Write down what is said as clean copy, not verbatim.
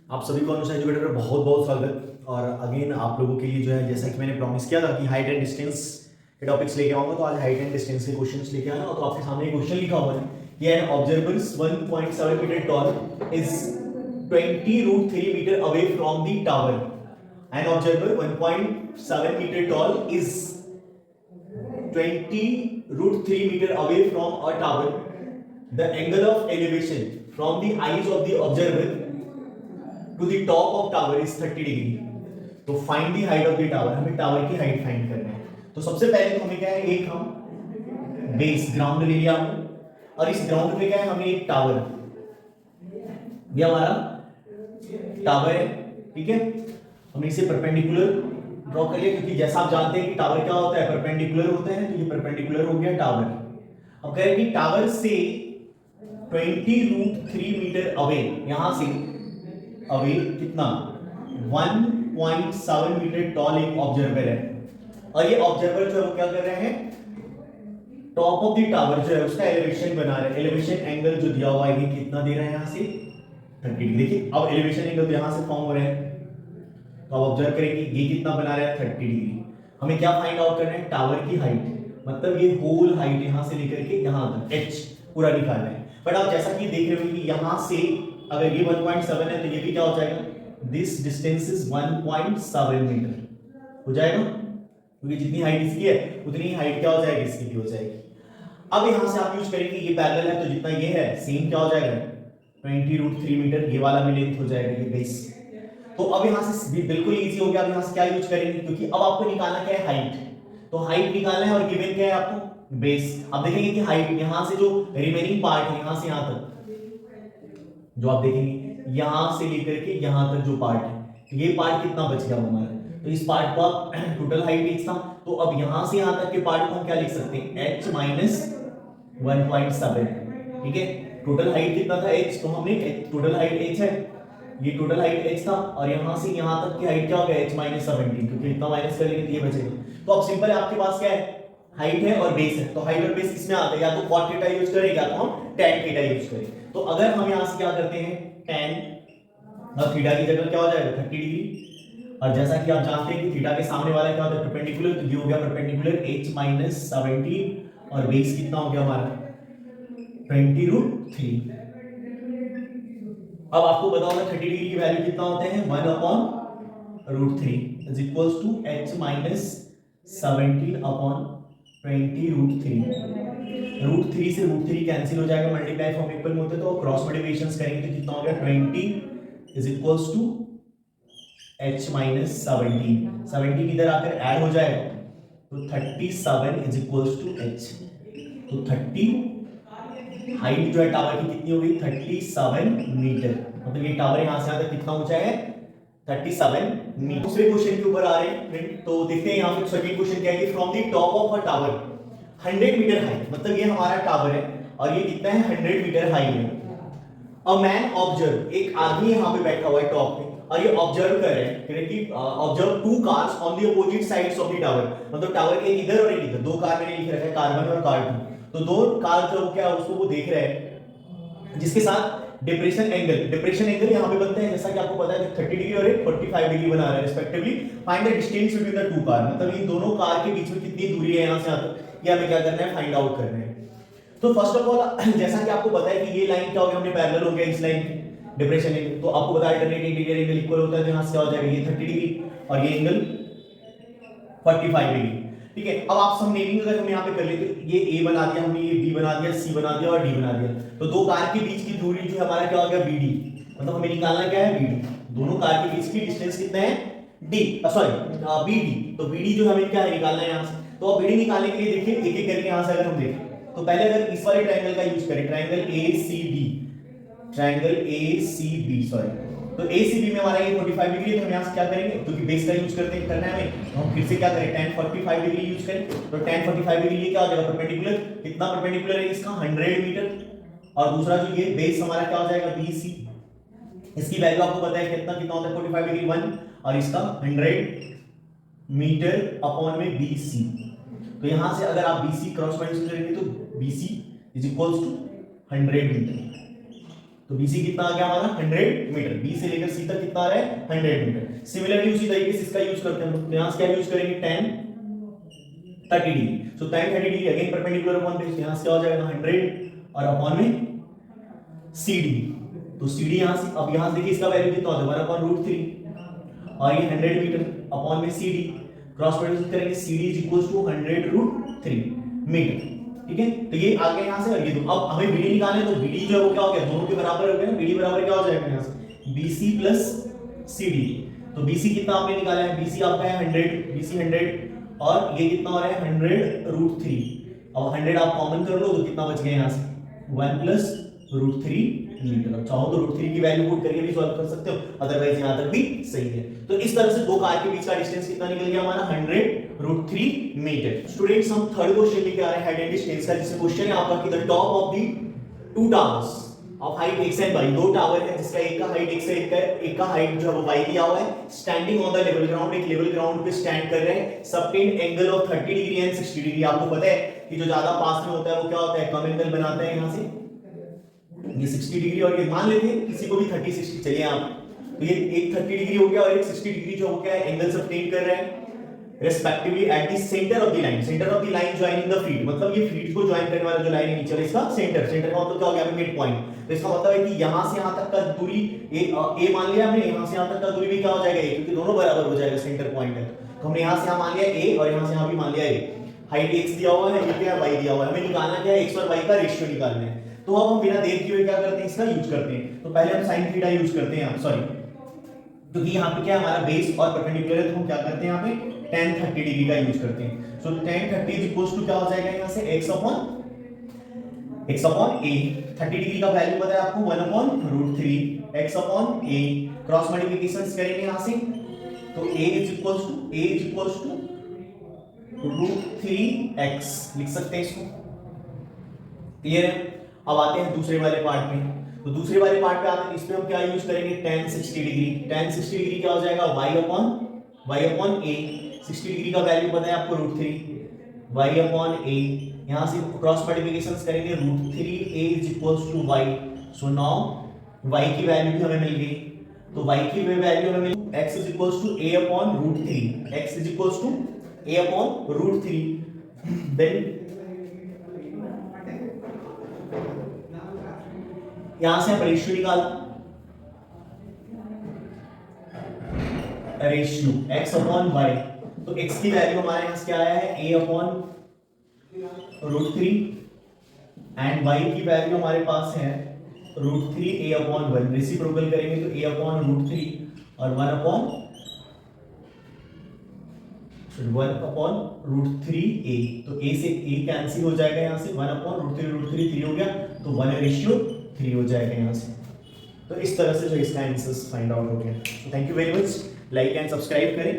आप सभी को अनुसार एजुकेटर में बहुत बहुत स्वागत। और अगेन आप लोगों के लिए जो है, जैसा कि मैंने प्रॉमिस किया था कि हाइट एंड डिस्टेंस के टॉपिक्स लेके आऊंगा, तो आज हाइट एंड डिस्टेंस के क्वेश्चंस लेके आना। तो आपके सामने एक क्वेश्चन लिखा हुआ है कि an observer 1.7 metre tall is 20√3 metre away from the tower. An observer 1.7 metre tall is 20√3 meter away from a tower. The angle of elevation from the eyes of the observer to the top of tower is 30 degree. तो find the height of the tower, हमें tower की height find करना है। तो सबसे पहले तो हमें क्या है, एक हम बेस ग्राउंड ले लिया हमने, और इस ग्राउंड पे क्या है, हमें एक टावर, ये हमारा टावर है, ठीक है। हमने इसे परपेंडिकुलर ड्रॉ कर लिया, क्योंकि जैसा आप जानते हैं कि टावर क्या होता है, परपेंडिकुलर होते हैं। तो ये परपेंडिकुलर हो गया टावर। अब कह रहे हैं कि टावर से 20√3 मीटर अवे, यहां से अवे कितना, 1.7 मीटर टॉल एक ऑब्जर्वर है। और ये ऑब्जर्वर जो है वो क्या कर रहे हैं, टॉप ऑफ द टावर जो है उसका एलिवेशन बना रहे हैं। एलिवेशन एंगल जो दिया हुआ है ये कितना दे रहा है, यहां से 30 डिग्री। देखिए अब एलिवेशन एंगल यहां से फॉर्म हो रहे हैं, तो आप ऑब्जर्व करें कि ये कितना बना रहा है, 30 डिग्री। हमें क्या फाइंड आउट करना है, टावर की हाइट, मतलब ये होल हाइट यहां से लेकर के यहां तक h पूरा निकालना है। बट आप जैसा कि देख रहे हो कि यहां से अगर ये 1.7 है तो ये भी क्या हो जाएगा, दिस डिस्टेंस इज 1.7 मीटर हो जाएगा, क्योंकि जितनी हाइट इसकी है उतनी ही हाइट क्या हो जाएगी, इसकी भी हो जाएगी। अब यहां से आप यूज करेंगे, ये पैरेलल है तो जितना ये है सेम क्या हो जाएगा, 20√3 मीटर, ये वाला भी लेंथ हो जाएगा, ये बेस। तो अब यहां से भी बिल्कुल इजी हो गया। अब यहां से क्या यूज करेंगे, क्योंकि अब आपको निकालना क्या है, हाइट। तो हाइट निकालना है और गिवन क्या है आपको, बेस। अब देखेंगे कि हाइट यहां से जो रिमेनिंग पार्ट है, यहां से यहां तक जो आप देखेंगे, यहां से लेकर के यहां तक जो पार्ट है, तो ये पार्ट कितना बच गया हमारा। तो इस पार्ट को आप टोटल हाइट h था, तो अब यहां से यहां तक के पार्ट को हम क्या लिख सकते हैं, h माइनस 1.7, ठीक है। टोटल हाइट कितना था, h, तो हमने टोटल हाइट h है, ये टोटल हाइट h था, और यहां से यहां तक की हाइट क्या हो गया, h माइनस 17, क्योंकि इतना माइनस करेंगे तो ये बचेगा। तो अब सिंपल है, आपके पास क्या है, हाइट है और बेस है। तो हाइट और बेस किसमें आता है, या तो cot थीटा यूज करें या तो हम tan थीटा यूज करें। तो अगर हम यहां से क्या करते हैं, tan और थीटा की जगह क्या हो जाएगा, 30 डिग्री। और जैसा कि आप जानते हैं कि थीटा के सामने वाला क्या होता है, परपेंडिकुलर, तो ये हो गया परपेंडिकुलर h माइनस 17, और बेस कितना हो गया हमारा 20√3। अब आपको पता होगा 30 डिग्री की वैल्यू कितना होते हैं, 1/√3 is equals to h minus 17 upon 20√3। √3 से √3 कैंसिल हो जाएगा, मल्टीप्लाई फॉर्म इक्वल में होते हैं, तो क्रॉस मल्टीप्लिकेशंस करेंगे तो कितना हो गया, 20 is equals to h minus 17। 17 इधर आकर ऐड हो जाएगा, तो 37 इज इक्वल्स टू h। तो 30 हाइट जो है टावर की कितनी हो गई, 37 मीटर। मतलब ये टावर यहां से यहां तक कितना ऊंचा है, 37 मीटर। दूसरे क्वेश्चन के ऊपर आ रहे हैं, तो देखते हैं यहां पे सेकंड क्वेश्चन क्या है कि from the top of a tower 100 metre high, मतलब ये हमारा टावर है और ये कितना है, 100 मीटर हाई है। अ मैन ऑब्जर्व, एक आदमी यहां पे बैठा हुआ है टॉप पे, और ये ऑब्जर्व कर रहे हैं कि observe two cars on the opposite sides of the tower. मतलब टावर के इधर और एक इधर, दो कार मैंने लिख रखा है, कार 1 और कार 2। तो दो कार जो क्या है उसको वो देख रहे हैं, जिसके साथ डिप्रेशन एंगल यहाँ पे बनते हैं, जैसा कि आपको पता है 30 डिग्री और 45 डिग्री बना रहा है respectively. Find the distance between the two car, मतलब इन दोनों कार के बीच में कितनी दूरी है यहां से यहां तक, ये हमें क्या करना है, फाइंड आउट करना है। तो फर्स्ट ऑफ ऑल जैसा कि आपको पता है कि ये लाइन क्या हो गया, हमने पैरेलल हो गया इस लाइन की, डिप्रेशन एंगल। तो आपको पता है अल्टरनेट इंटीरियर एंगल इक्वल होता है, तो यहां से क्या हो जाएगा, ये 30 डिग्री और ये एंगल 45 डिग्री, ठीक है। अब आप सब नेमिंग अगर हम यहाँ पे कर ले, तो ये A बना दिया हमने, ये B बना दिया, C बना दिया और D बना दिया। तो दो कार के बीच की दूरी जो हमारा क्या हो गया, BD, मतलब हमें निकालना क्या है, BD। दोनों कार के बीच की डिस्टेंस कितना है, D, सॉरी BD। तो BD जो हमें क्या है, निकालना है यहाँ से। तो अब BD निकालने के लिए देखिए एक एक करके यहाँ से अगर हम देखें, तो पहले अगर इस वाले ट्रायंगल का यूज करें, ट्रायंगल ACB, सॉरी, तो ACB में हमारा ये 45 डिग्री है, तो हम यहाँ से क्या करेंगे, क्योंकि बेस का यूज करते हैं, करना है हमें, तो हम फिर से क्या करें, tan 45 डिग्री यूज करें। तो tan 45 डिग्री ये क्या हो जाएगा, परपेंडिकुलर, कितना परपेंडिकुलर है इसका, 100 मीटर। और दूसरा जो ये बेस हमारा क्या हो जाएगा, BC, इसकी वैल्यू आपको पता है कितना कितना होता है, 45 डिग्री 1, और इसका 100 मीटर अपॉन में BC। तो यहां से अगर आप BC क्रॉस मल्टीप्लाई करेंगे तो BC is equals to 100 metre. तो BC कितना आ गया हमारा 100 मीटर, B से लेकर C तक कितना आ रहा है 100 मीटर। सिमिलरली उसी तरीके से इसका यूज करते हैं, तो यहां से क्या यूज करेंगे tan 30 डिग्री, सो tan 30 degree again perpendicular upon base, यहां से क्या हो जाएगा 100 और अपॉन में CD, तो CD यहां से, अब यहां से देखिए इसका वैल्यू कितना होता है 1/√3 और ये 100 मीटर अपॉन में CD, क्रॉस मल्टीप्लाई करेंगे CD is equal to 100√3 metre, ठीक है। तो ये आ गया यहां से, और ये दो, अब हमें BD निकालना है, तो BD जो है वो क्या हो गया दोनों के बराबर हो गया ना, BD बराबर क्या हो जाएगा यहां से BC प्लस CD, तो BC कितना आपने निकाला है, BC आपका है 100, BC 100 और ये कितना हो रहा है 100√3, अब 100 आप कॉमन कर लो तो कितना बच गया यहां से 1 प्लस √3 मीटर। अब चाहो तो √3 की वैल्यू पुट करके भी सॉल्व कर सकते हो, अदरवाइज यहां तक भी सही है। तो इस तरह से दो कार के बीच का डिस्टेंस कितना निकल गया हमारा 100√3 मीटर। स्टूडेंट्स हम थर्ड क्वेश्चन लेके आ रहे हैं हेड एंड डिस्टेंस का, जिसमें क्वेश्चन है आपका कि the top of the two towers of height x and y, दो टावर है जिसका एक का हाइट x है, एक का हाइट जो है वो y दिया हुआ है, standing on the level ground, एक लेवल ग्राउंड पे स्टैंड कर रहे हैं, subtend angle of 30 degree and 60 degree. आपको पता है कि जो ज्यादा पास में होता है वो क्या होता है कम एंगल बनाता है, यहां से ये 60 डिग्री और ये मान लेते हैं किसी को भी 30 60 चाहिए आप, तो ये एक 30 डिग्री हो गया और एक 60 डिग्री जो हो क्या है एंगल सबटेंड कर रहे हैं respectively at the centre of the line, centre of the line joining the field, मतलब ये फील्ड को ज्वाइन करने वाला जो लाइन है नीचे वाला इसका सेंटर, सेंटर का मतलब क्या हो गया मिड पॉइंट, तो इसका मतलब है कि यहां से यहां तक का दूरी a मान लिया हमने, यहां से यहां तक का दूरी भी क्या हो जाएगा a, क्योंकि दोनों बराबर हो जाएगा सेंटर पॉइंट है, तो हमने यहां से यहां मान लिया a और यहां से यहां भी मान लिया a, हाइट x दिया हुआ है, ये क्या y दिया हुआ है, हमें निकालना क्या है x और y का रेशियो निकालना है। तो अब हम बिना देख किए क्या करते हैं इसका यूज करते हैं, तो पहले हम sin थीटा यूज करते हैं यहां, सॉरी क्योंकि यहाँ पे क्या हमारा बेस और परपेंडिकुलर है, तो हम क्या करते हैं यहाँ पे tan 30 डिग्री का यूज करते हैं। सो tan 30 इज इक्वल्स टू क्या हो जाएगा यहाँ से x अपॉन a, 30 डिग्री का वैल्यू पता है आपको 1/√3 x upon a, cross multiplications करेंगे यहाँ से, तो a is equals to √3x लिख सकते हैं इसको, क्लियर है। अब आते हैं दूसरे वाले पार्ट में, तो दूसरे वाले पार्ट पे आते हैं, इसमें हम क्या यूज करेंगे tan 60 डिग्री, tan 60 डिग्री क्या हो जाएगा y अपॉन a, 60 डिग्री का वैल्यू पता है आपको √3 y अपॉन a, यहां से क्रॉस मल्टीप्लिकेशंस करेंगे √3a is equals to y, so now y की वैल्यू भी हमें मिल गई, तो y की वैल्यू हमें मिली x is equals to a upon √3, x is equals to a upon √3, then यहां से हम रेशियो निकाल, रेशियो x अपॉन y, तो x की वैल्यू हमारे यहां से क्या आया है a अपॉन √3 एंड y की वैल्यू हमारे पास है √3a अपॉन 1, रेसिप्रोकल करेंगे तो a अपॉन √3 और 1 अपॉन √3a, तो a से a कैंसिल हो जाएगा यहां से, 1 अपॉन √3 3 हो गया, तो 1:3 हो जाएगा यहां से। तो इस तरह से जो इसका आंसर्स फाइंड आउट हो गया। Thank you very much, like and subscribe करें।